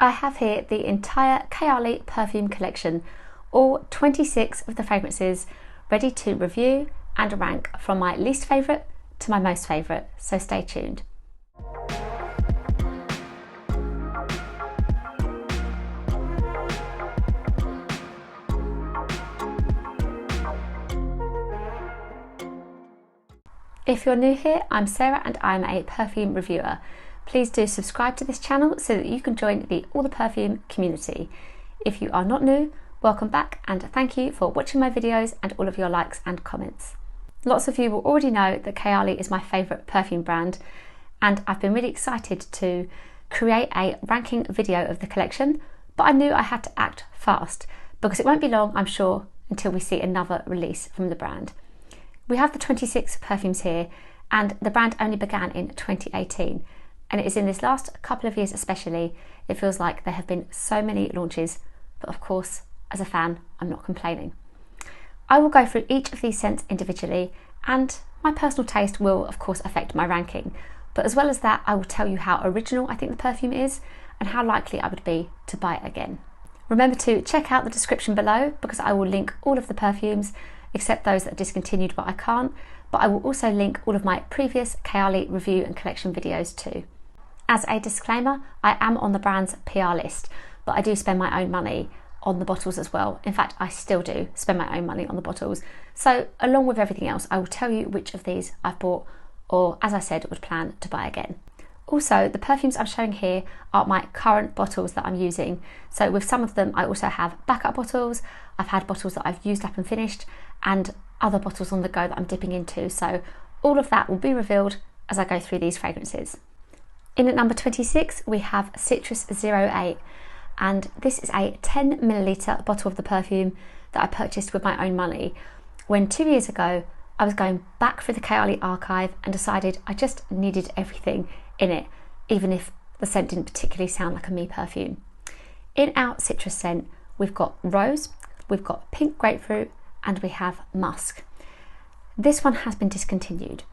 I have here the entire Kayali perfume collection, all 26 of the fragrances ready to review and rank from my least favourite to my most favourite, so stay tuned. If you're new here, I'm Sarah and I'm a perfume reviewer. Please do subscribe to this channel so that you can join the All the Perfume community. If you are not new, welcome back and thank you for watching my videos and all of your likes and comments. Lots of you will already know that Kayali is my favourite perfume brand, and I've been really excited to create a ranking video of the collection, but I knew I had to act fast because it won't be long, I'm sure, until we see another release from the brand. We have the 26 perfumes here, and the brand only began in 2018. And it is in this last couple of years especially, it feels like there have been so many launches, but of course, as a fan, I'm not complaining. I will go through each of these scents individually, and my personal taste will of course affect my ranking. But as well as that, I will tell you how original I think the perfume is and how likely I would be to buy it again. Remember to check out the description below because I will link all of the perfumes, except those that are discontinued but I can't, but I will also link all of my previous Kayali review and collection videos too. As a disclaimer, I am on the brand's PR list, but I do spend my own money on the bottles as well. In fact, I still do spend my own money on the bottles. So along with everything else, I will tell you which of these I've bought or, as I said, would plan to buy again. Also, the perfumes I'm showing here are my current bottles that I'm using. So with some of them, I also have backup bottles. I've had bottles that I've used up and finished and other bottles on the go that I'm dipping into. So all of that will be revealed as I go through these fragrances. In at number 26, we have Citrus 08, and this is a 10ml bottle of the perfume that I purchased with my own money when 2 years ago I was going back through the Kayali archive and decided I just needed everything in it, even if the scent didn't particularly sound like a me perfume. In our citrus scent, we've got rose, we've got pink grapefruit, and we have musk. This one has been discontinued.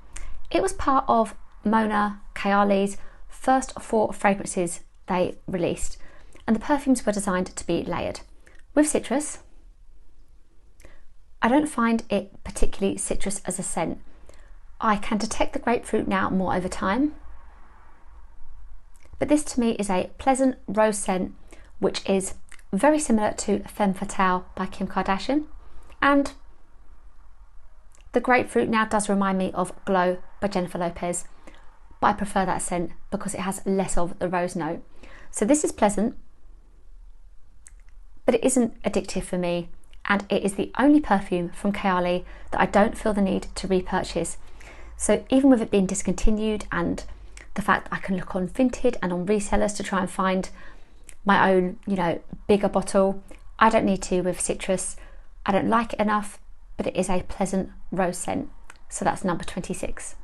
It was part of Mona Kayali's first 4 fragrances they released, and the perfumes were designed to be layered. With citrus, I don't find it particularly citrus as a scent. I can detect the grapefruit now more over time, but this to me is a pleasant rose scent, which is very similar to Femme Fatale by Kim Kardashian, and the grapefruit now does remind me of Glow by Jennifer Lopez, but I prefer that scent because it has less of the rose note. So this is pleasant, but it isn't addictive for me, and it is the only perfume from Kayali that I don't feel the need to repurchase. So even with it being discontinued and the fact I can look on Vinted and on resellers to try and find my own, bigger bottle, I don't need to with citrus. I don't like it enough, but it is a pleasant rose scent. So that's number 26.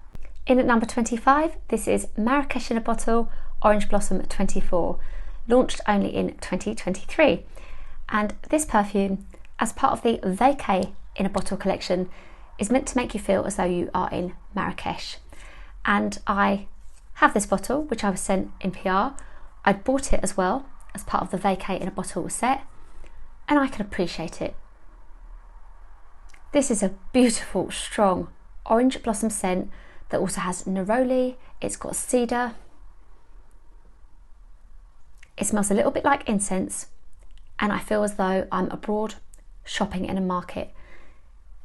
In at number 25, this is Marrakesh in a Bottle Orange Blossom 24, launched only in 2023. And this perfume, as part of the Vacay in a Bottle collection, is meant to make you feel as though you are in Marrakesh. And I have this bottle, which I was sent in PR. I bought it as well as part of the Vacay in a Bottle set, and I can appreciate it. This is a beautiful, strong orange blossom scent that also has neroli, it's got cedar. It smells a little bit like incense, and I feel as though I'm abroad shopping in a market.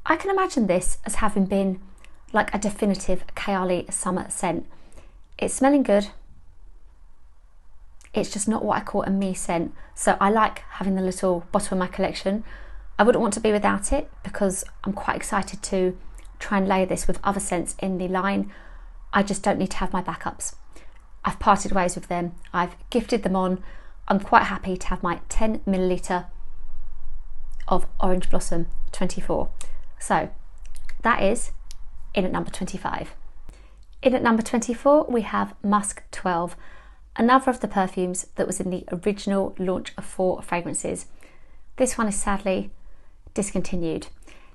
I can imagine this as having been like a definitive Kayali summer scent. It's smelling good. It's just not what I call a me scent. So I like having the little bottle in my collection. I wouldn't want to be without it because I'm quite excited to try and layer this with other scents in the line. I just don't need to have my backups. I've parted ways with them. I've gifted them on. I'm quite happy to have my 10ml of Orange Blossom 24. So that is in at number 25. In at number 24, we have Musk 12, another of the perfumes that was in the original launch of 4 fragrances. This one is sadly discontinued.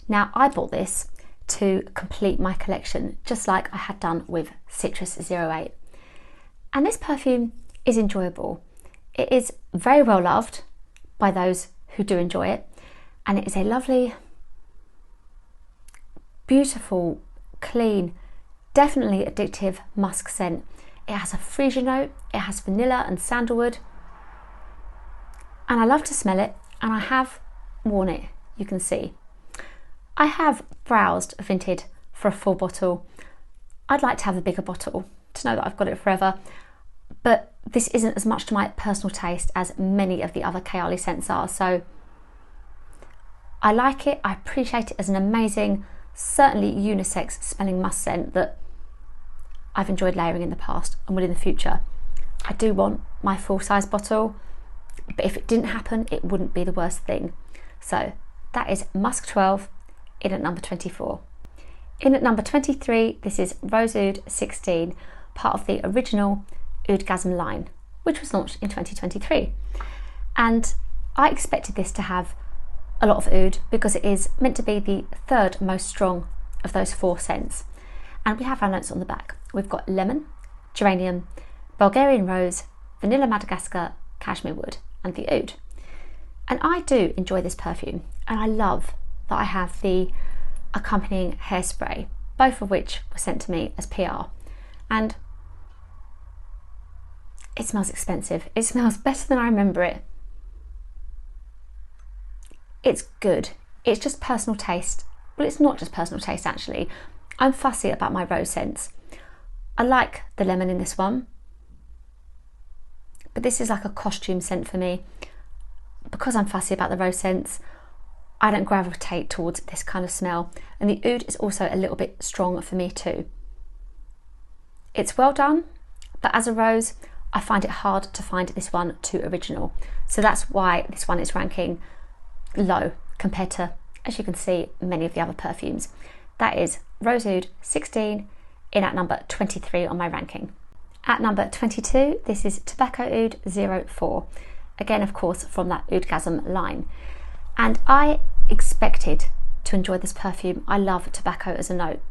Now, I bought this to complete my collection, just like I had done with Citrus 08. And this perfume is enjoyable. It is very well loved by those who do enjoy it, and it is a lovely, beautiful, clean, definitely addictive musk scent. It has a freesia note, it has vanilla and sandalwood, and I love to smell it, and I have worn it, you can see. I have browsed Vinted for a full bottle. I'd like to have a bigger bottle to know that I've got it forever, but this isn't as much to my personal taste as many of the other Kayali scents are, so I like it. I appreciate it as an amazing, certainly unisex smelling musk scent that I've enjoyed layering in the past and will in the future. I do want my full-size bottle, but if it didn't happen, it wouldn't be the worst thing. So that is Musk 12 in at number 24. In at number 23, this is Rose Oud 16, part of the original Oudgasm line, which was launched in 2023. And I expected this to have a lot of oud because it is meant to be the third most strong of those 4 scents. And we have our notes on the back. We've got lemon, geranium, Bulgarian rose, vanilla Madagascar, cashmere wood, and the oud. And I do enjoy this perfume, and I love that I have the accompanying hairspray, both of which were sent to me as PR. And it smells expensive. It smells better than I remember it. It's good. It's just personal taste. Well, it's not just personal taste actually. I'm fussy about my rose scents. I like the lemon in this one, but this is like a costume scent for me. Because I'm fussy about the rose scents, I don't gravitate towards this kind of smell, and the oud is also a little bit strong for me too. It's well done, but as a rose, I find it hard to find this one too original. So that's why this one is ranking low compared to, as you can see, many of the other perfumes. That is Rose Oud 16 in at number 23 on my ranking. At number 22, this is Tobacco Oud 04. Again, of course, from that Oudgasm line. And I expected to enjoy this perfume. I love tobacco as a note.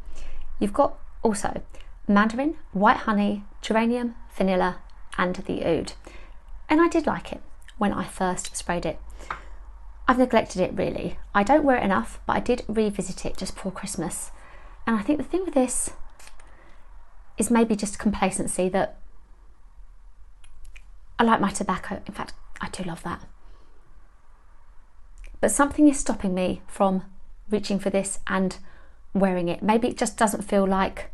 You've got also mandarin, white honey, geranium, vanilla, and the oud. And I did like it when I first sprayed it. I've neglected it really. I don't wear it enough, but I did revisit it just before Christmas. And I think the thing with this is maybe just complacency, that I like my tobacco. In fact, I do love that. But something is stopping me from reaching for this and wearing it. Maybe it just doesn't feel like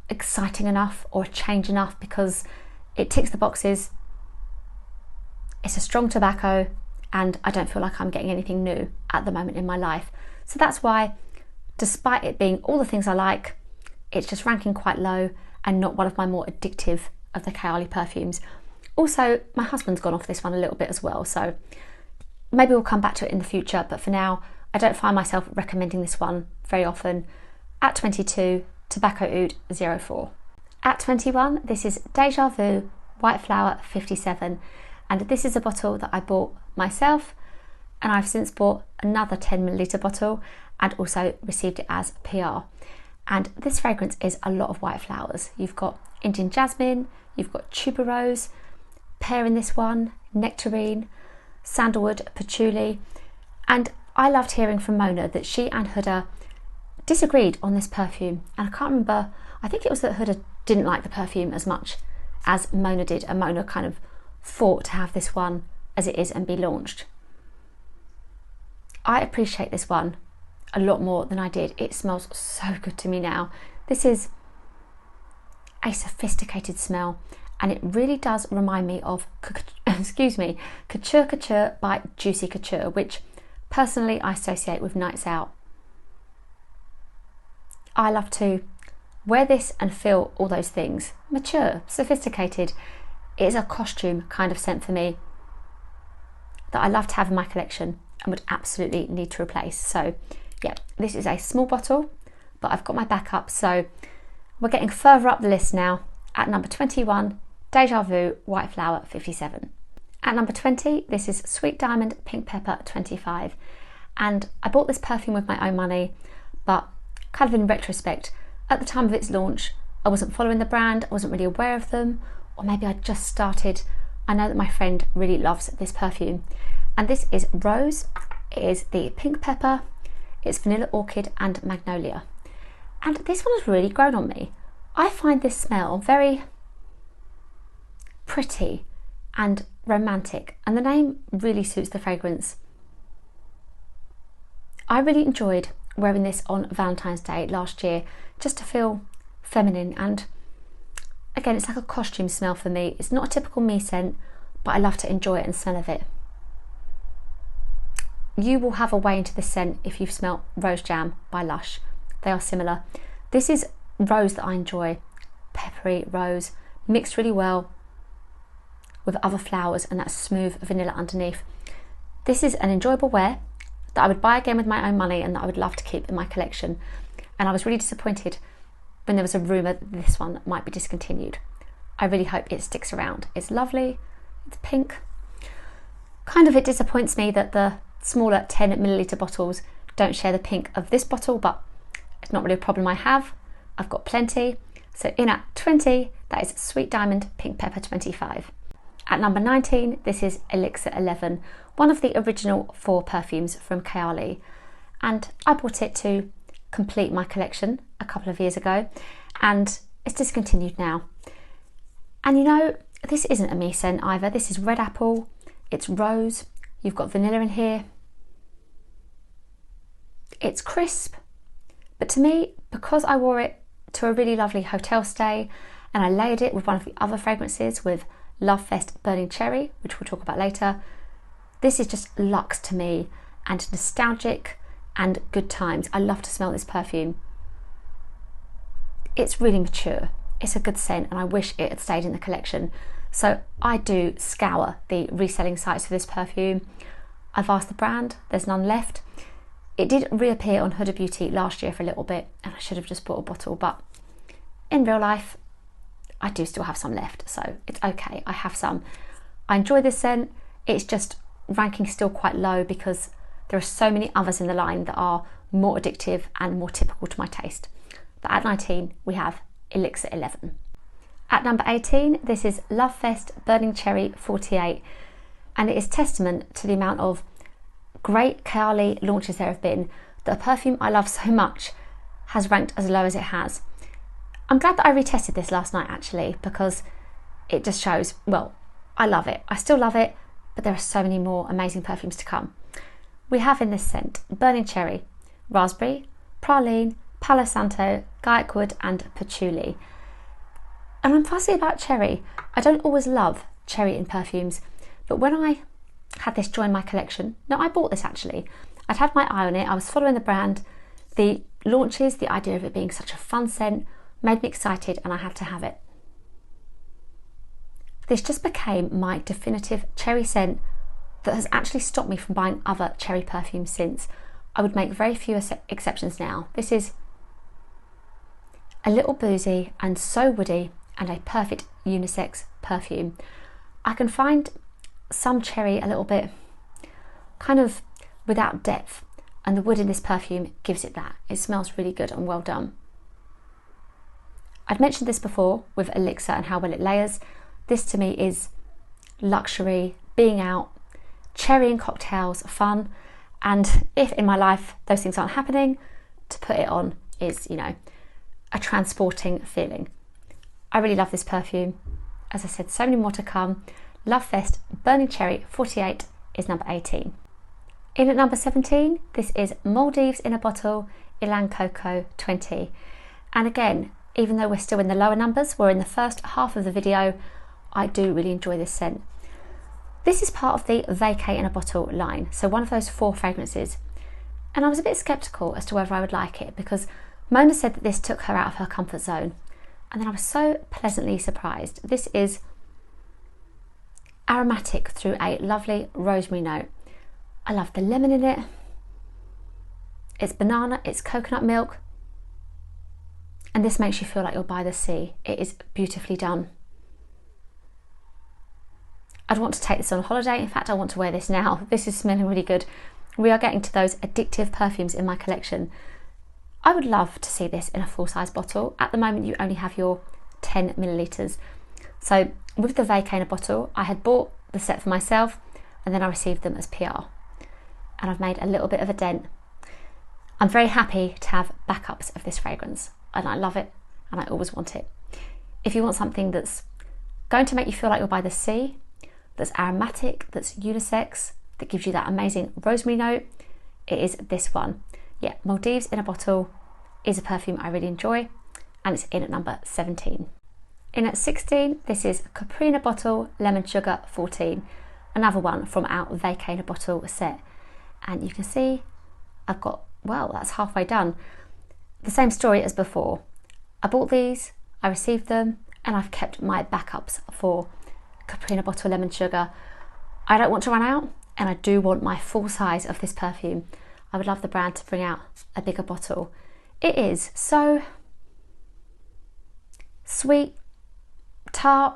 exciting enough or a change enough, because it ticks the boxes. It's a strong tobacco and I don't feel like I'm getting anything new at the moment in my life. So that's why, despite it being all the things I like, it's just ranking quite low and not one of my more addictive of the Kayali perfumes. Also, my husband's gone off this one a little bit as well, so maybe we'll come back to it in the future, but for now, I don't find myself recommending this one very often. At 22, Tobacco Oud 04. At 21, this is Deja Vu White Flower 57, and this is a bottle that I bought myself, and I've since bought another 10ml bottle and also received it as PR. And this fragrance is a lot of white flowers. You've got Indian jasmine, you've got tuberose, pear in this one, nectarine, sandalwood, patchouli. And I loved hearing from Mona that she and Huda disagreed on this perfume, and I can't remember, I think it was that Huda didn't like the perfume as much as Mona did, and Mona kind of fought to have this one as it is and be launched. I appreciate this one a lot more than I did. It smells so good to me now. This is a sophisticated smell, and it really does remind me of excuse me, Couture Couture by Juicy Couture, which personally I associate with nights out. I love to wear this and feel all those things. Mature, sophisticated. It is a costume kind of scent for me that I love to have in my collection and would absolutely need to replace. So yeah, this is a small bottle, but I've got my backup. So we're getting further up the list now. At number 21, Deja Vu White Flower 57. At number 20, this is Sweet Diamond Pink Pepper 25. And I bought this perfume with my own money, but kind of in retrospect, at the time of its launch, I wasn't following the brand, I wasn't really aware of them, or maybe I just started I know that my friend really loves this perfume. And this is Rose. It is the pink pepper, it's vanilla orchid and magnolia. And this one has really grown on me. I find this smell very pretty and romantic, and the name really suits the fragrance. I really enjoyed wearing this on Valentine's Day last year, just to feel feminine, and again, it's like a costume smell for me. It's not a typical me scent, but I love to enjoy it and smell of it. You will have a way into this scent if you've smelt Rose Jam by Lush. They are similar. This is rose that I enjoy, peppery rose, mixed really well with other flowers and that smooth vanilla underneath. This is an enjoyable wear that I would buy again with my own money and that I would love to keep in my collection. And I was really disappointed when there was a rumour that this one might be discontinued. I really hope it sticks around. It's lovely, it's pink. Kind of it disappoints me that the smaller 10ml bottles don't share the pink of this bottle, but it's not really a problem I have. I've got plenty. So in at 20, that is Sweet Diamond Pink Pepper 25. At number 19, this is Elixir 11, one of the original 4 perfumes from Kayali. And I bought it to complete my collection a couple of years ago, and it's discontinued now. And you know, this isn't a me scent either. This is red apple, it's rose, you've got vanilla in here. It's crisp, but to me, because I wore it to a really lovely hotel stay and I layered it with one of the other fragrances with Lovefest Burning Cherry, which we'll talk about later, this is just luxe to me and nostalgic and good times. I love to smell this perfume. It's really mature. It's a good scent and I wish it had stayed in the collection. So I do scour the reselling sites for this perfume. I've asked the brand, there's none left. It did reappear on Huda Beauty last year for a little bit and I should have just bought a bottle, but in real life, I do still have some left, so it's okay, I have some. I enjoy this scent. It's just ranking still quite low because there are so many others in the line that are more addictive and more typical to my taste. But at 19, we have Elixir 11. At number 18, this is Lovefest Burning Cherry 48, and it is testament to the amount of great Kayali launches there have been that a perfume I love so much has ranked as low as it has. I'm glad that I retested this last night actually, because it just shows, well, I love it. I still love it, but there are so many more amazing perfumes to come. We have in this scent Burning Cherry, Raspberry, Praline, Palo Santo, Gaiac Wood and Patchouli. And I'm fussy about cherry. I don't always love cherry in perfumes, but when I had this join my collection, no, I bought this actually. I'd had my eye on it, I was following the brand, the launches, the idea of it being such a fun scent made me excited and I had to have it. This just became my definitive cherry scent that has actually stopped me from buying other cherry perfumes since. I would make very few exceptions now. This is a little boozy and so woody and a perfect unisex perfume. I can find some cherry a little bit kind of without depth, and the wood in this perfume gives it that. It smells really good and well done. I'd mentioned this before with Elixir and how well it layers. This to me is luxury, being out, cherry and cocktails, fun, and if in my life those things aren't happening, to put it on is, you know, a transporting feeling. I really love this perfume. As I said, so many more to come. Lovefest Burning Cherry 48 is number 18. In at number 17, this is Maldives in a Bottle Ilang Coco 20. And again, even though we're still in the lower numbers, we're in the first half of the video, I do really enjoy this scent. This is part of the Vacay in a Bottle line, so one of those 4 fragrances. And I was a bit sceptical as to whether I would like it because Mona said that this took her out of her comfort zone. And then I was so pleasantly surprised. This is aromatic through a lovely rosemary note. I love the lemon in it. It's banana, it's coconut milk. And this makes you feel like you're by the sea. It is beautifully done. I'd want to take this on holiday. In fact, I want to wear this now. This is smelling really good. We are getting to those addictive perfumes in my collection. I would love to see this in a full-size bottle. At the moment, you only have your 10 millilitres. So with the vacay in a bottle, I had bought the set for myself and then I received them as PR. And I've made a little bit of a dent. I'm very happy to have backups of this fragrance and I love it and I always want it. If you want something that's going to make you feel like you're by the sea, that's aromatic, that's unisex, that gives you that amazing rosemary note, it is this one. Yeah, Maldives in a bottle is a perfume I really enjoy and it's in at number 17. In at 16, this is Capri in a Bottle Lemon Sugar 14, another one from our Vacay in a Bottle set. And you can see I've got, well, that's halfway done. The same story as before. I bought these, I received them, and I've kept my backups for Capri in a Bottle Lemon Sugar. I don't want to run out, and I do want my full size of this perfume. I would love the brand to bring out a bigger bottle. It is so sweet, tart,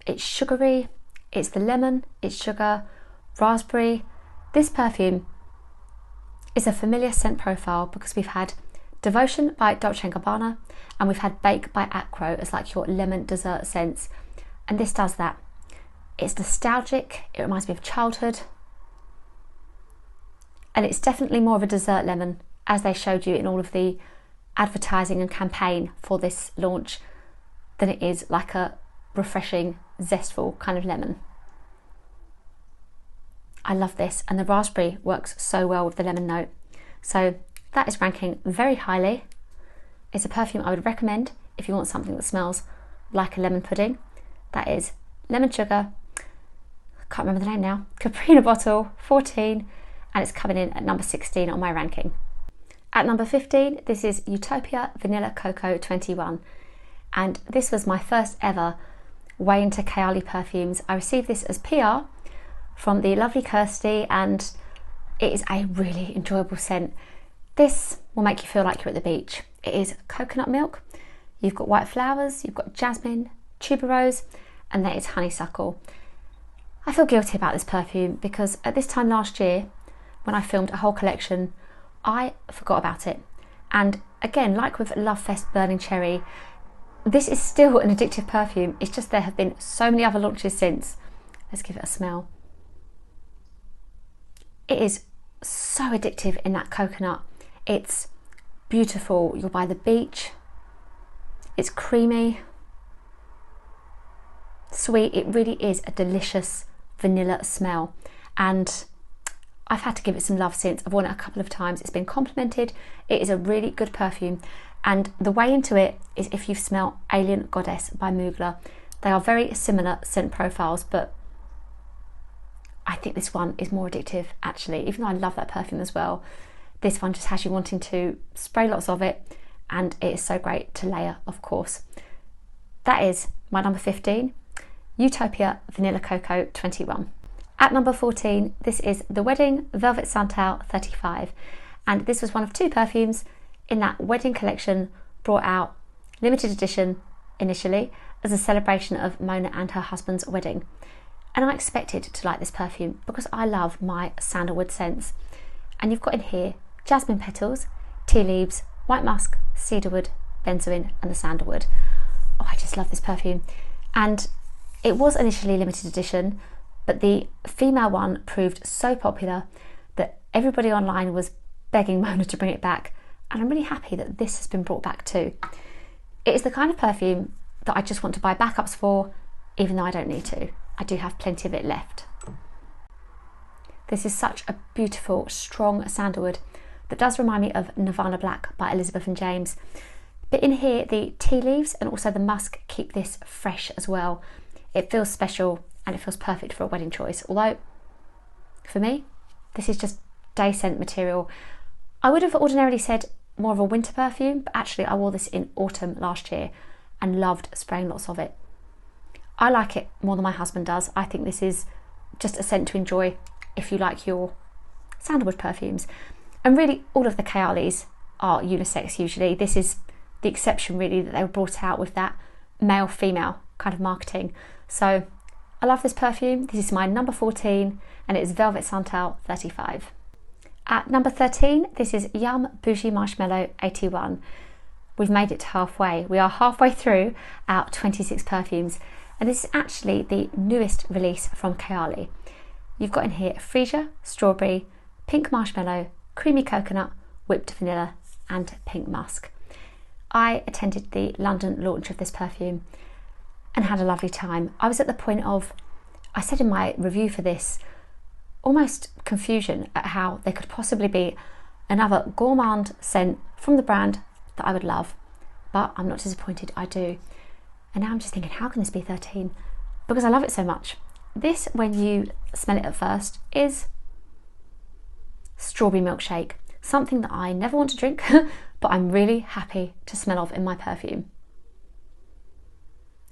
it's sugary, it's the lemon, it's sugar, raspberry. This perfume is a familiar scent profile because we've had Devotion by Dolce & Gabbana and we've had Bake by Acro as like your lemon dessert scents, and this does that. It's nostalgic, it reminds me of childhood, and it's definitely more of a dessert lemon as they showed you in all of the advertising and campaign for this launch than it is like a refreshing, zestful kind of lemon. I love this, and the raspberry works so well with the lemon note. So that is ranking very highly. It's a perfume I would recommend if you want something that smells like a lemon pudding. That is Lemon Sugar, I can't remember the name now, Capri in a Bottle 14, and it's coming in at number 16 on my ranking. At number 15, this is Utopia Vanilla Coco 21, and this was my first ever way into Kayali perfumes. I received this as PR from the lovely Kirsty, and it is a really enjoyable scent. This will make you feel like you're at the beach. It is coconut milk, you've got white flowers, you've got jasmine, tuberose, and there is honeysuckle. I feel guilty about this perfume because at this time last year, when I filmed a whole collection, I forgot about it. And again, like with Lovefest Burning Cherry, this is still an addictive perfume. It's just there have been so many other launches since. Let's give it a smell. It is so addictive in that coconut. It's beautiful. You're by the beach. It's creamy, sweet. It really is a delicious vanilla smell. And I've had to give it some love since. I've worn it a couple of times. It's been complimented. It is a really good perfume. And the way into it is if you smell Alien Goddess by Mugler. They are very similar scent profiles, but I think this one is more addictive actually. Even though I love that perfume as well, this one just has you wanting to spray lots of it, and it is so great to layer, of course. That is my number 15, Utopia Vanilla Coco 21. At number 14, this is The Wedding Velvet Santal 35, and this was one of two perfumes in that wedding collection brought out limited edition initially as a celebration of Mona and her husband's wedding. And I expected to like this perfume because I love my sandalwood scents. And you've got in here jasmine petals, tea leaves, white musk, cedarwood, benzoin, and the sandalwood. Oh, I just love this perfume. And it was initially limited edition, but the female one proved so popular that everybody online was begging Mona to bring it back. And I'm really happy that this has been brought back too. It is the kind of perfume that I just want to buy backups for, even though I don't need to. I do have plenty of it left. This is such a beautiful, strong sandalwood that does remind me of Nirvana Black by Elizabeth and James. But in here, the tea leaves and also the musk keep this fresh as well. It feels special and it feels perfect for a wedding choice. Although, for me, this is just day scent material. I would have ordinarily said more of a winter perfume, but actually I wore this in autumn last year and loved spraying lots of it. I like it more than my husband does. I think this is just a scent to enjoy if you like your sandalwood perfumes. And really all of the Kayalis are unisex usually. This is the exception really, that they were brought out with that male-female kind of marketing. So I love this perfume. This is my number 14 and it is Velvet Santal 35. At number 13, this is Yum Bougie Marshmallow 81. We've made it to halfway. We are halfway through our 26 perfumes. And this is actually the newest release from Kayali. You've got in here freesia, strawberry, pink marshmallow, creamy coconut, whipped vanilla and pink musk. I attended the London launch of this perfume and had a lovely time. I was at the point of, I said in my review for this, almost confusion at how there could possibly be another gourmand scent from the brand that I would love, but I'm not disappointed, I do. And now I'm just thinking, how can this be 13? Because I love it so much. This, when you smell it at first, is strawberry milkshake, something that I never want to drink, but I'm really happy to smell of in my perfume.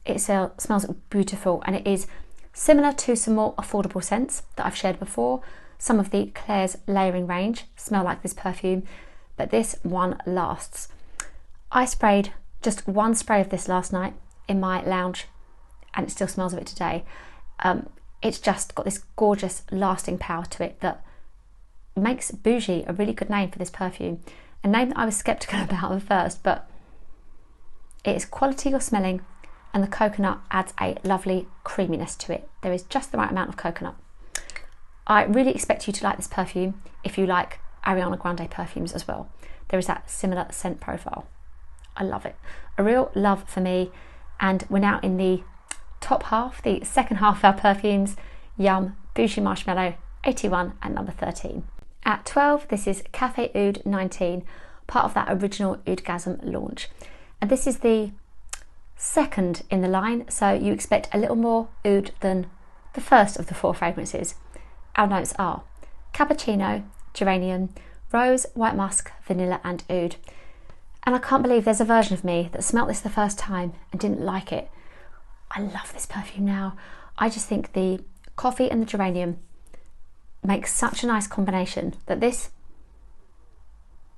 It smells beautiful, and it is similar to some more affordable scents that I've shared before. Some of the Claire's layering range smell like this perfume, but this one lasts. I sprayed just one spray of this last night in my lounge and it still smells of it today. It's just got this gorgeous lasting power to it that makes Bougie a really good name for this perfume. A name that I was sceptical about at first, but it is quality you're smelling, and the coconut adds a lovely creaminess to it. There is just the right amount of coconut. I really expect you to like this perfume if you like Ariana Grande perfumes as well. There is that similar scent profile. I love it. A real love for me. And we're now in the top half, the second half of our perfumes. Yum, Bougie Marshmallow, 81 and number 13. At 12, this is Cafe Oud 19, part of that original Oudgasm launch. And this is the second in the line, so you expect a little more oud than the first of the 4 fragrances. Our notes are cappuccino, geranium, rose, white musk, vanilla and oud. And I can't believe there's a version of me that smelt this the first time and didn't like it. I love this perfume now. I just think the coffee and the geranium makes such a nice combination that this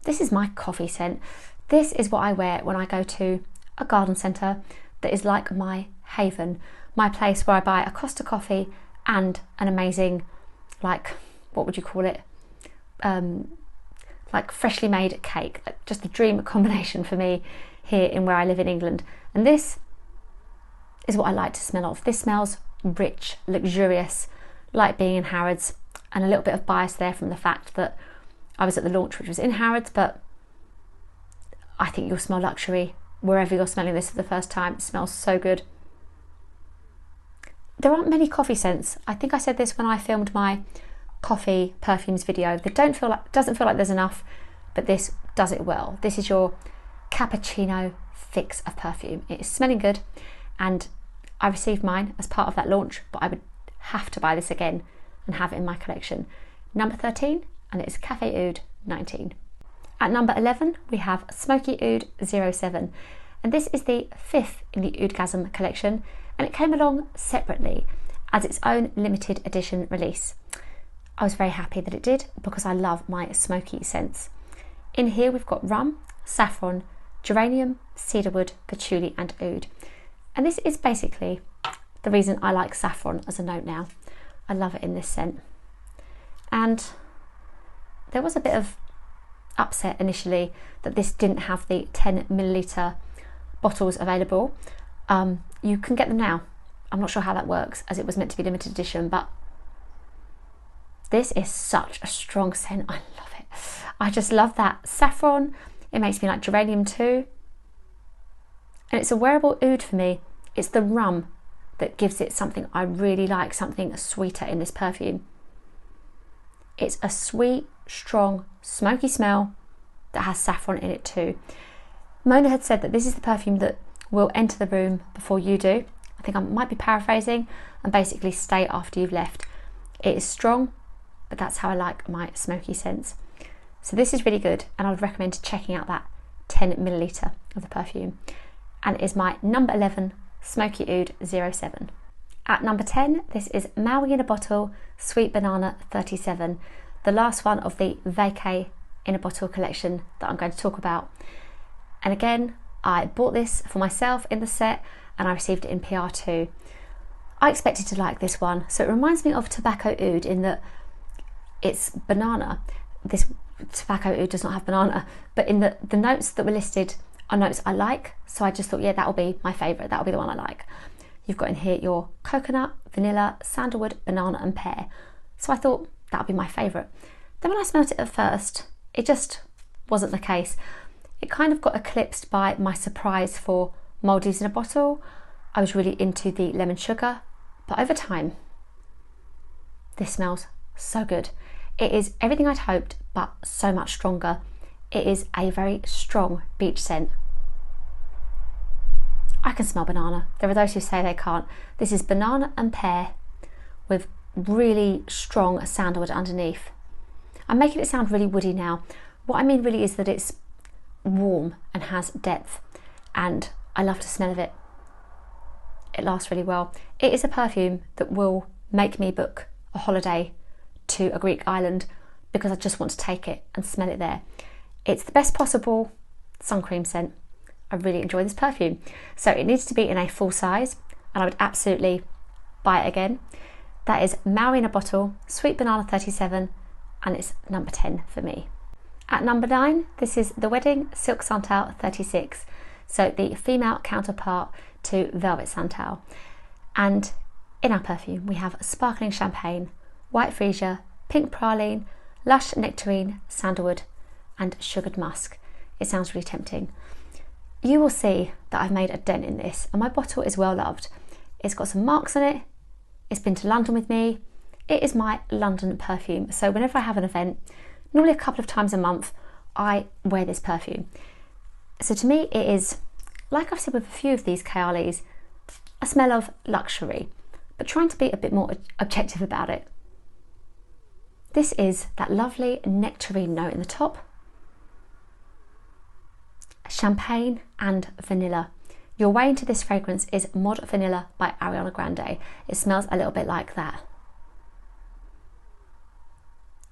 is my coffee scent. This is what I wear when I go to a garden centre that is like my haven, my place where I buy a Costa coffee and an amazing, like, what would you call it? Like freshly made cake, like just the dream combination for me here in where I live in England. And this is what I like to smell of. This smells rich, luxurious, like being in Harrods, and a little bit of bias there from the fact that I was at the launch, which was in Harrods, but I think you'll smell luxury wherever you're smelling this for the first time. It smells so good. There aren't many coffee scents. I think I said this when I filmed my coffee perfumes video. They doesn't feel like there's enough, but this does it well. This is your cappuccino fix of perfume. It is smelling good, and I received mine as part of that launch, but I would have to buy this again and have it in my collection. Number 13, and it's Cafe Oud 19. At number 11, we have Smoky Oud 07, and this is the 5th in the Oudgasm collection, and it came along separately as its own limited edition release. I was very happy that it did because I love my smoky scents. In here we've got rum, saffron, geranium, cedarwood, patchouli and oud. And this is basically the reason I like saffron as a note now. I love it in this scent. And there was a bit of upset initially that this didn't have the 10ml bottles available. You can get them now. I'm not sure how that works, as it was meant to be limited edition, but this is such a strong scent. I love it. I just love that saffron. It makes me like geranium too. And it's a wearable oud for me. It's the rum that gives it something I really like, something sweeter in this perfume. It's a sweet, strong, smoky smell that has saffron in it too. Mona had said that this is the perfume that will enter the room before you do. I think I might be paraphrasing, and basically stay after you've left. It is strong, but that's how I like my smoky scents. So this is really good, and I would recommend checking out that 10ml of the perfume. And it is my number 11 Smoky Oud 07. At number 10, this is Maui in a Bottle Sweet Banana 37, the last one of the Vacay in a Bottle collection that I'm going to talk about. And again, I bought this for myself in the set, and I received it in PR too. I expected to like this one. So it reminds me of Tobacco Oud in that it's banana. This Tobacco Oud does not have banana, but in the notes that were listed are notes I like. So I just thought, yeah, that'll be my favourite. That'll be the one I like. You've got in here your coconut, vanilla, sandalwood, banana and pear. So I thought that would be my favourite. Then when I smelt it at first, it just wasn't the case. It kind of got eclipsed by my surprise for Maldives in a bottle. I was really into the lemon sugar, but over time, this smells so good. It is everything I'd hoped, but so much stronger. It is a very strong beach scent. I can smell banana. There are those who say they can't. This is banana and pear with really strong sandalwood underneath. I'm making it sound really woody now. What I mean really is that it's warm and has depth, and I love the smell of it. It lasts really well. It is a perfume that will make me book a holiday to a Greek island because I just want to take it and smell it there. It's the best possible sun cream scent. I really enjoy this perfume. So it needs to be in a full size, and I would absolutely buy it again. That is Maui in a bottle, Sweet Banana 37, and it's number 10 for me. At number 9, this is The Wedding Silk Santal 36. So the female counterpart to Velvet Santal. And in our perfume, we have sparkling champagne, white freesia, pink praline, lush nectarine, sandalwood, and sugared musk. It sounds really tempting. You will see that I've made a dent in this, and my bottle is well loved. It's got some marks on it. It's been to London with me. It is my London perfume. So whenever I have an event, normally a couple of times a month, I wear this perfume. So to me, it is, like I've said with a few of these Kayalis, a smell of luxury, but trying to be a bit more objective about it. This is that lovely nectarine note in the top, champagne and vanilla. Your way into this fragrance is Mod Vanilla by Ariana Grande. It smells a little bit like that.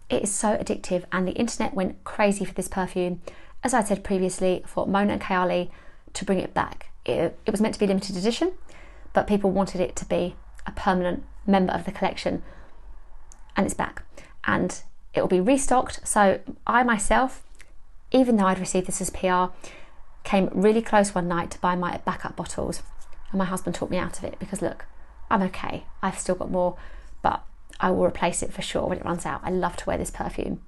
It is so addictive, and the internet went crazy for this perfume, as I said previously, for Mona and Kayali to bring it back. It was meant to be limited edition, but people wanted it to be a permanent member of the collection, and it's back. And it will be restocked. So I myself, even though I'd received this as PR, came really close one night to buy my backup bottles, and my husband talked me out of it because look, I'm okay, I've still got more, but I will replace it for sure when it runs out. I love to wear this perfume.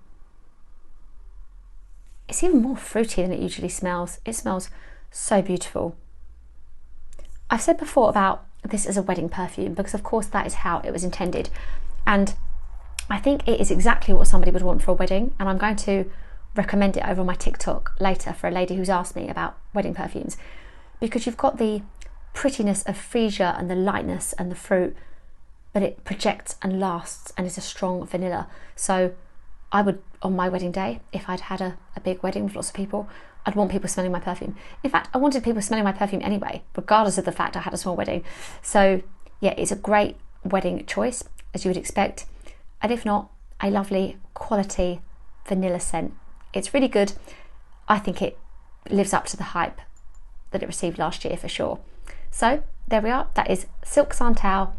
It's even more fruity than it usually smells. It smells so beautiful. I've said before about this as a wedding perfume because of course that is how it was intended, and I think it is exactly what somebody would want for a wedding, and I'm going to recommend it over on my TikTok later for a lady who's asked me about wedding perfumes, because you've got the prettiness of freesia and the lightness and the fruit, but it projects and lasts and is a strong vanilla. So I would, on my wedding day, if I'd had a big wedding with lots of people, I'd want people smelling my perfume. In fact, I wanted people smelling my perfume anyway, regardless of the fact I had a small wedding. So yeah, it's a great wedding choice, as you would expect, and if not, a lovely quality vanilla scent. It's really good. I think it lives up to the hype that it received last year for sure. So there we are. That is Silk Santal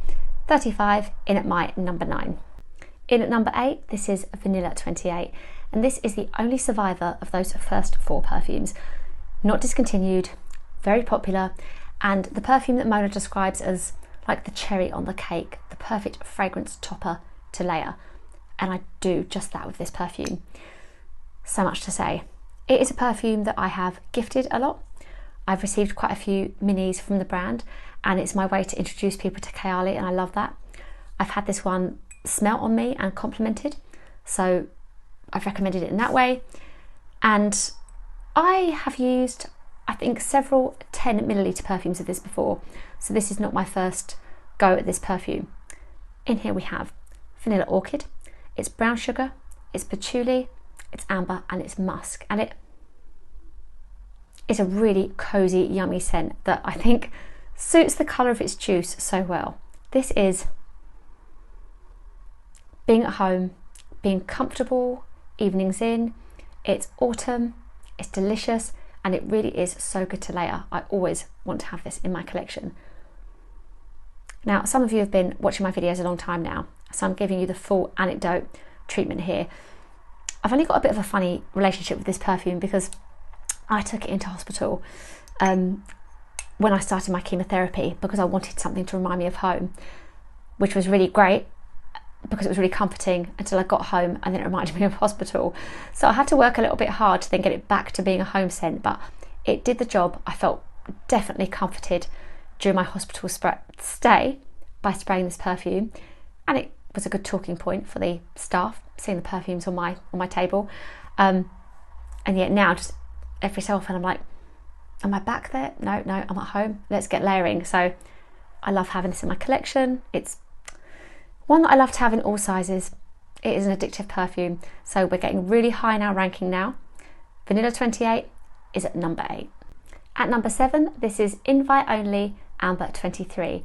35 in at my number 9. In at number 8, this is Vanilla 28, and this is the only survivor of those first 4 perfumes. Not discontinued, very popular, and the perfume that Mona describes as like the cherry on the cake, the perfect fragrance topper to layer. And I do just that with this perfume. So much to say. It is a perfume that I have gifted a lot. I've received quite a few minis from the brand, and it's my way to introduce people to Kayali, and I love that. I've had this one smelt on me and complimented, so I've recommended it in that way. And I have used, I think, several 10ml perfumes of this before, so this is not my first go at this perfume. In here we have Vanilla Orchid, it's brown sugar, it's patchouli, it's amber, and it's musk, and it's a really cozy, yummy scent that I think suits the colour of its juice so well. This is being at home, being comfortable, evenings in, it's autumn, it's delicious, and it really is so good to layer. I always want to have this in my collection. Now, some of you have been watching my videos a long time now, so I'm giving you the full anecdote treatment here. I've only got a bit of a funny relationship with this perfume because I took it into hospital when I started my chemotherapy, because I wanted something to remind me of home, which was really great because it was really comforting until I got home, and then it reminded me of hospital. So I had to work a little bit hard to then get it back to being a home scent, but it did the job. I felt definitely comforted during my hospital stay by spraying this perfume, and it was a good talking point for the staff, seeing the perfumes on my table. And yet now, just every so often, I'm like, am I back there? No, I'm at home. Let's get layering. So I love having this in my collection. It's one that I love to have in all sizes. It is an addictive perfume. So we're getting really high in our ranking now. Vanilla 28 is at number 8. At number 7, this is Invite Only Amber 23.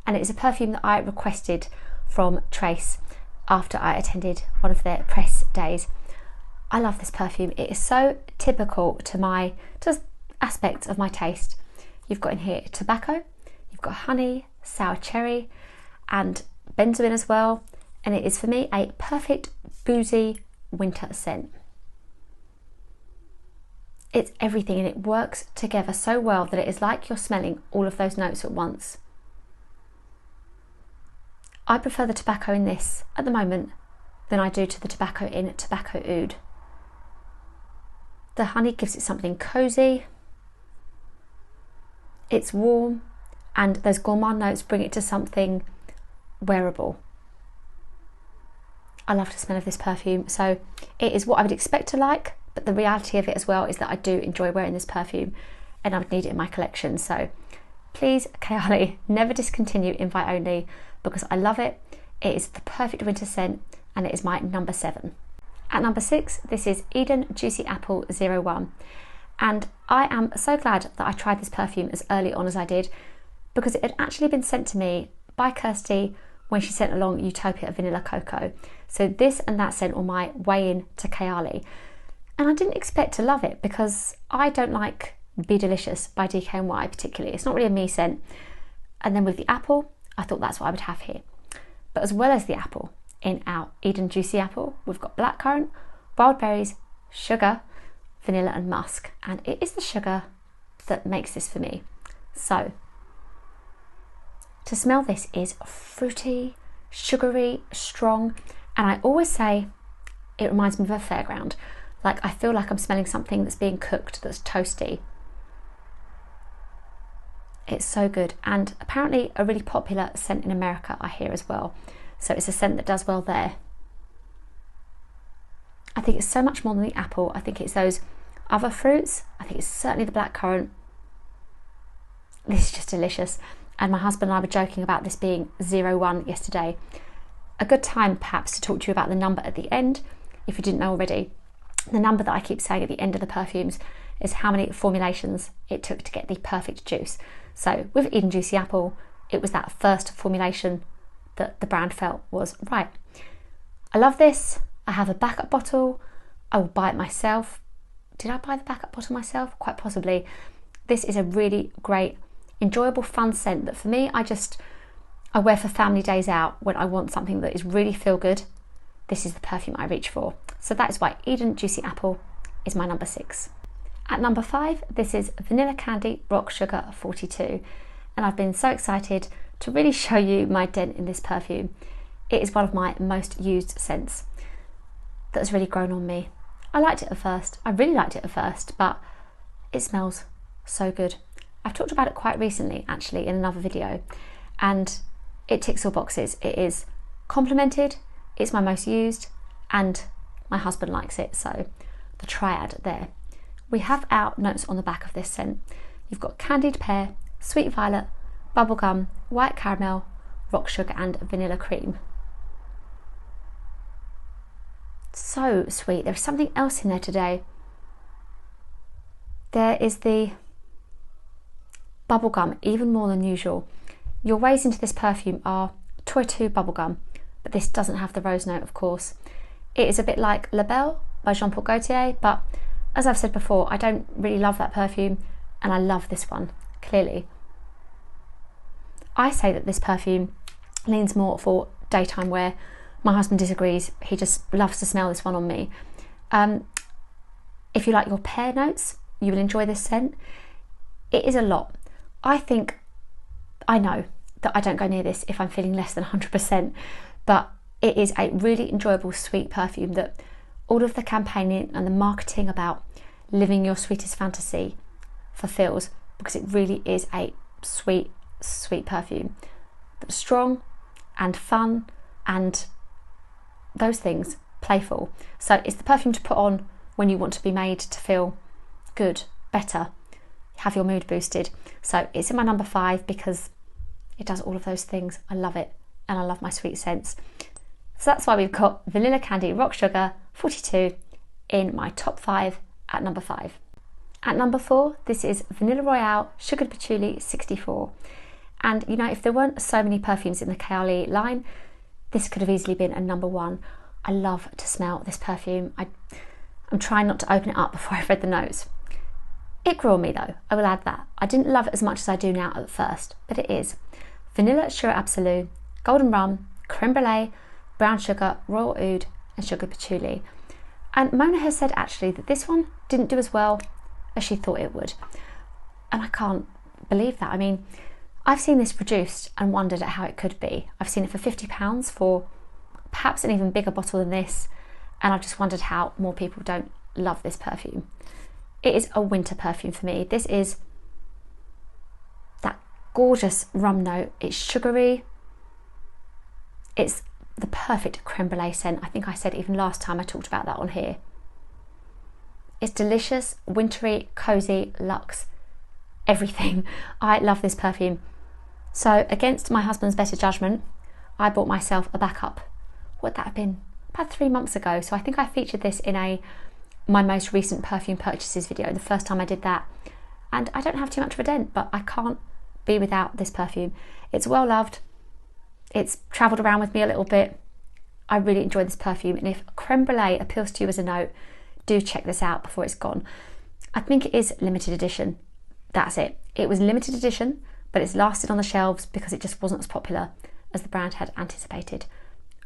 And it is a perfume that I requested from Trace after I attended one of their press days. I love this perfume. It is so typical to my just aspects of my taste. You've got in here tobacco, you've got honey, sour cherry, and benzoin as well. And it is for me a perfect boozy winter scent. It's everything, and it works together so well that it is like you're smelling all of those notes at once. I prefer the tobacco in this at the moment than I do to the tobacco in Tobacco Oud. The honey gives it something cozy, it's warm, and those gourmand notes bring it to something wearable. I love the smell of this perfume, so it is what I would expect to like, but the reality of it as well is that I do enjoy wearing this perfume and I would need it in my collection. So please, Kayali, never discontinue Invite Only, because I love it. It is the perfect winter scent, and it is my number 7. At number 6, this is Eden Juicy Apple 01. And I am so glad that I tried this perfume as early on as I did, because it had actually been sent to me by Kirsty when she sent along Utopia Vanilla Coco. So this and that scent on my way in to Kayali. And I didn't expect to love it, because I don't like Be Delicious by DKNY particularly. It's not really a me scent. And then with the apple, I thought that's what I would have here. But as well as the apple, in our Eden Juicy Apple, we've got blackcurrant, wild berries, sugar, vanilla and musk. And it is the sugar that makes this for me. So to smell this is fruity, sugary, strong. And I always say it reminds me of a fairground. Like, I feel like I'm smelling something that's being cooked, that's toasty. It's so good, and apparently a really popular scent in America, I hear, as well. So it's a scent that does well there. I think it's so much more than the apple. I think it's those other fruits. I think it's certainly the blackcurrant. This is just delicious. And my husband and I were joking about this being 01 yesterday. A good time perhaps to talk to you about the number at the end, if you didn't know already. The number that I keep saying at the end of the perfumes is how many formulations it took to get the perfect juice. So with Eden Juicy Apple, it was that first formulation that the brand felt was right. I love this. I have a backup bottle. I will buy it myself. Did I buy the backup bottle myself? Quite possibly. This is a really great, enjoyable, fun scent that for me, I wear for family days out when I want something that is really feel good. This is the perfume I reach for. So that is why Eden Juicy Apple is my number 6. At number 5, this is Vanilla Candy Rock Sugar 42. And I've been so excited to really show you my dent in this perfume. It is one of my most used scents that has really grown on me. I liked it at first. I really liked it at first, but it smells so good. I've talked about it quite recently, actually, in another video, and it ticks all boxes. It is complimented, it's my most used, and my husband likes it, so the triad there. We have our notes on the back of this scent. You've got candied pear, sweet violet, bubblegum, white caramel, rock sugar and vanilla cream. So sweet. There's something else in there today. There is the bubblegum, even more than usual. Your ways into this perfume are Toy 2 bubblegum, but this doesn't have the rose note, of course. It is a bit like La Belle by Jean Paul Gaultier, but as I've said before, I don't really love that perfume, and I love this one, clearly. I say that this perfume leans more for daytime wear. My husband disagrees. He just loves to smell this one on me. If you like your pear notes, you will enjoy this scent. It is a lot. I know that I don't go near this if I'm feeling less than 100%, but it is a really enjoyable sweet perfume that all of the campaigning and the marketing about living your sweetest fantasy fulfills, because it really is a sweet, sweet perfume that's strong and fun and those things, playful. So it's the perfume to put on when you want to be made to feel good, better, have your mood boosted. So it's in my number 5 because it does all of those things. I love it, and I love my sweet scents. So that's why we've got Vanilla Candy Rock Sugar 42 in my top 5 at number 5. At number 4, this is Vanilla Royale Sugared Patchouli 64. And you know, if there weren't so many perfumes in the Kayali line, this could have easily been a number 1. I love to smell this perfume. I'm trying not to open it up before I've read the notes. It grew on me though, I will add that. I didn't love it as much as I do now at first, but it is Vanilla Sure Absolute, Golden Rum, Creme Brulee, Brown Sugar, Royal Oud and Sugared Patchouli. And Mona has said actually that this one didn't do as well as she thought it would. And I can't believe that. I mean, I've seen this produced and wondered at how it could be. I've seen it for £50 for perhaps an even bigger bottle than this, and I've just wondered how more people don't love this perfume. It is a winter perfume for me. This is that gorgeous rum note. It's sugary. It's the perfect creme brulee scent. I think I said even last time I talked about that on here. It's delicious, wintry, cozy, luxe, everything. I love this perfume. So against my husband's better judgment, I bought myself a backup. What would that have been? About 3 months ago. So I think I featured this in my most recent perfume purchases video, the first time I did that. And I don't have too much of a dent, but I can't be without this perfume. It's well loved. It's travelled around with me a little bit. I really enjoy this perfume, and if creme brulee appeals to you as a note, do check this out before it's gone. I think it is limited edition. That's it. It was limited edition, but it's lasted on the shelves because it just wasn't as popular as the brand had anticipated.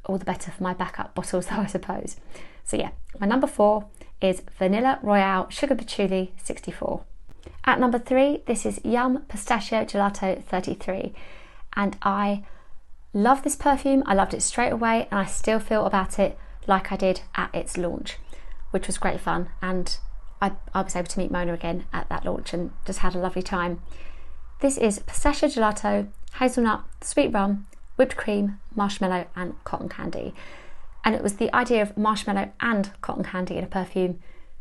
All the better for my backup bottles though, I suppose. So yeah, my number 4 is Vanilla Royale Sugared Patchouli 64. At number 3, this is Yum Pistachio Gelato 33. And I love this perfume. I loved it straight away, and I still feel about it like I did at its launch, which was great fun. And I was able to meet Mona again at that launch and just had a lovely time. This is Pistachio Gelato, hazelnut, sweet rum, whipped cream, marshmallow and cotton candy. And it was the idea of marshmallow and cotton candy in a perfume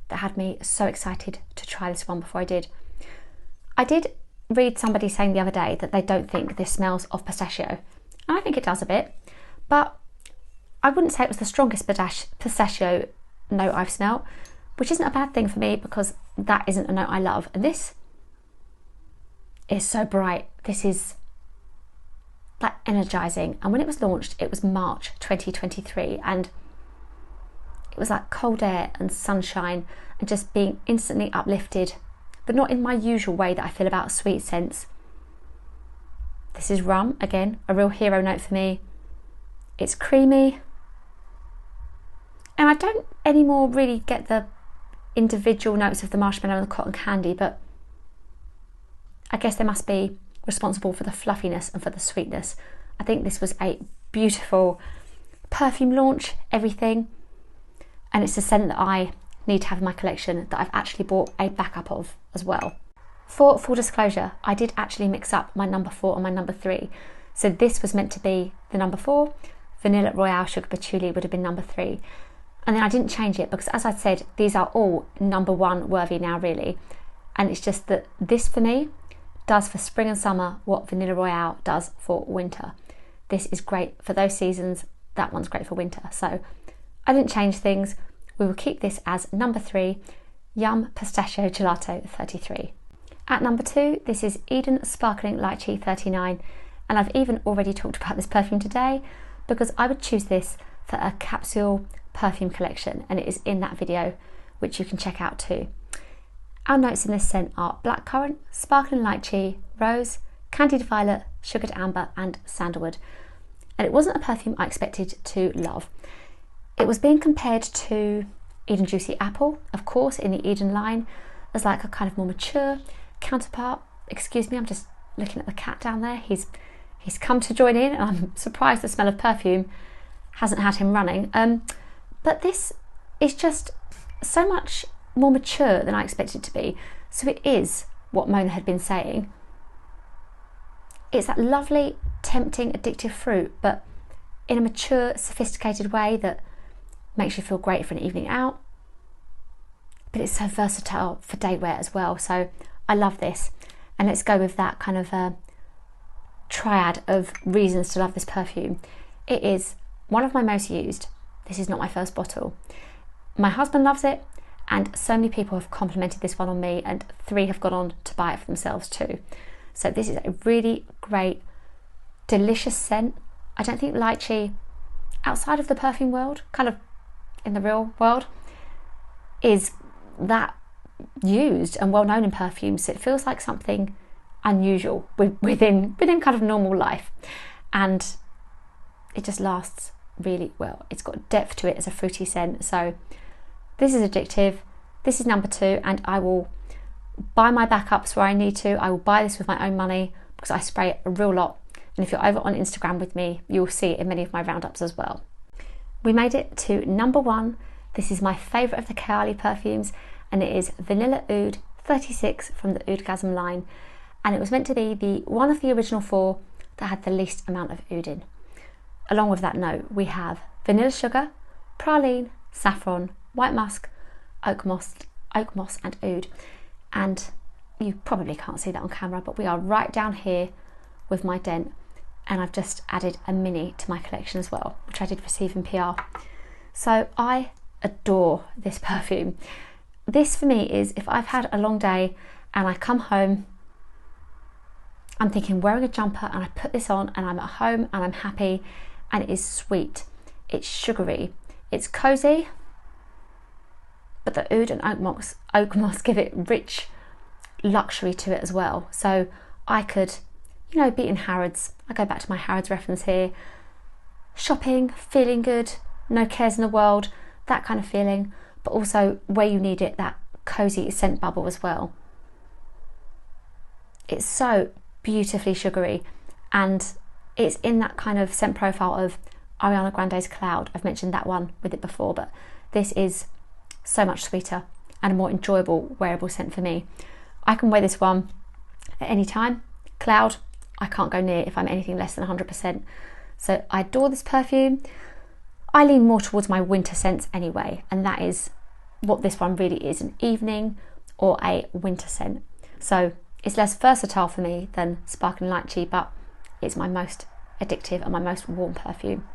that had me so excited to try this one before I did. I did read somebody saying the other day that they don't think this smells of pistachio. And I think it does a bit, but I wouldn't say it was the strongest pistachio note I've smelt, which isn't a bad thing for me because that isn't a note I love. And this is so bright. This is like energizing. And when it was launched, it was March 2023, and it was like cold air and sunshine and just being instantly uplifted, but not in my usual way that I feel about sweet scents. This is rum, again, a real hero note for me. It's creamy, and I don't anymore really get the individual notes of the marshmallow and the cotton candy, but I guess they must be responsible for the fluffiness and for the sweetness. I think this was a beautiful perfume launch, everything, and it's a scent that I need to have in my collection that I've actually bought a backup of as well. For full disclosure, I did actually mix up my number 4 and my number 3. So this was meant to be the number 4, Vanilla Royale Sugared Patchouli would have been number 3. And then I didn't change it because, as I said, these are all number 1 worthy now really. And it's just that this for me does for spring and summer what Vanilla Royale does for winter. This is great for those seasons, that one's great for winter. So I didn't change things. We will keep this as number 3, Yum Pistachio Gelato 33. At number 2, this is Eden Sparkling Lychee 39, and I've even already talked about this perfume today because I would choose this for a capsule perfume collection, and it is in that video, which you can check out too. Our notes in this scent are blackcurrant, sparkling lychee, rose, candied violet, sugared amber and sandalwood. And it wasn't a perfume I expected to love. It was being compared to Eden Juicy Apple, of course, in the Eden line, as like a kind of more mature counterpart. Excuse me, I'm just looking at the cat down there. He's come to join in, and I'm surprised the smell of perfume hasn't had him running. But this is just so much more mature than I expected it to be. So it is what Mona had been saying. It's that lovely, tempting, addictive fruit, but in a mature, sophisticated way that makes you feel great for an evening out. But it's so versatile for day wear as well. So I love this. And let's go with that kind of triad of reasons to love this perfume. It is one of my most used. This is not my first bottle. My husband loves it, and so many people have complimented this one on me, and 3 have gone on to buy it for themselves too. So this is a really great, delicious scent. I don't think lychee, outside of the perfume world, kind of in the real world, is that used and well known in perfumes. So it feels like something unusual within kind of normal life, and it just lasts really well. It's got depth to it as a fruity scent. So this is addictive. This is number 2, and I will buy my backups where I need to. I will buy this with my own money because I spray it a real lot, and if you're over on Instagram with me, you'll see it in many of my roundups as well. We made it to number 1. This is my favourite of the Kayali perfumes, and it is Vanilla Oud 36 from the Oudgasm line, and it was meant to be the one of the original 4 that had the least amount of oud in. Along with that note, we have vanilla sugar, praline, saffron, white musk, oak moss and oud. And you probably can't see that on camera, but we are right down here with my dent, and I've just added a mini to my collection as well, which I did receive in PR. So I adore this perfume. This for me is if I've had a long day and I come home, I'm thinking wearing a jumper, and I put this on and I'm at home and I'm happy, and it is sweet, it's sugary, it's cozy, but the oud and oak moss give it rich luxury to it as well. So I could, you know, be in Harrods. I go back to my Harrods reference here. Shopping, feeling good, no cares in the world, that kind of feeling, but also where you need it, that cozy scent bubble as well. It's so beautifully sugary, and it's in that kind of scent profile of Ariana Grande's Cloud. I've mentioned that one with it before, but this is so much sweeter and a more enjoyable wearable scent for me. I can wear this one at any time. Cloud, I can't go near if I'm anything less than 100%. So I adore this perfume. I lean more towards my winter scents anyway, and that is what this one really is, an evening or a winter scent. So it's less versatile for me than Sparkling Lychee, but it's my most addictive and my most warm perfume.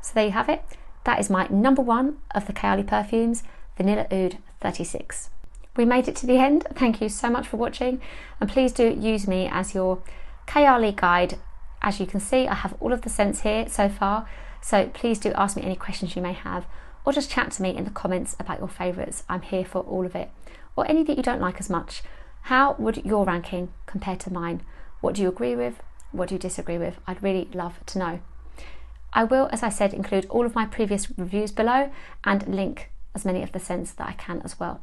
So there you have it. That is my number 1 of the Kayali perfumes, Vanilla Oud 36. We made it to the end. Thank you so much for watching, and please do use me as your Kayali guide. As you can see, I have all of the scents here so far, so please do ask me any questions you may have, or just chat to me in the comments about your favourites. I'm here for all of it, or any that you don't like as much. How would your ranking compare to mine? What do you agree with? What do you disagree with? I'd really love to know. I will, as I said, include all of my previous reviews below and link as many of the scents that I can as well.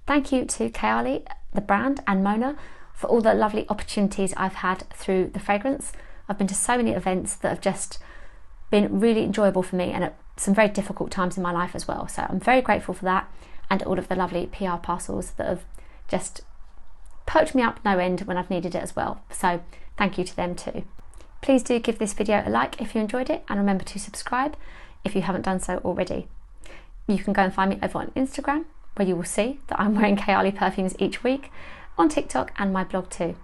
Thank you to Kayali, the brand, and Mona for all the lovely opportunities I've had through the fragrance. I've been to so many events that have just been really enjoyable for me, and at some very difficult times in my life as well. So I'm very grateful for that, and all of the lovely PR parcels that have just perked me up no end when I've needed it as well. So thank you to them too. Please do give this video a like if you enjoyed it, and remember to subscribe if you haven't done so already. You can go and find me over on Instagram, where you will see that I'm wearing Kayali perfumes each week, on TikTok and my blog too.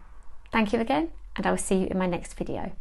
Thank you again, and I will see you in my next video.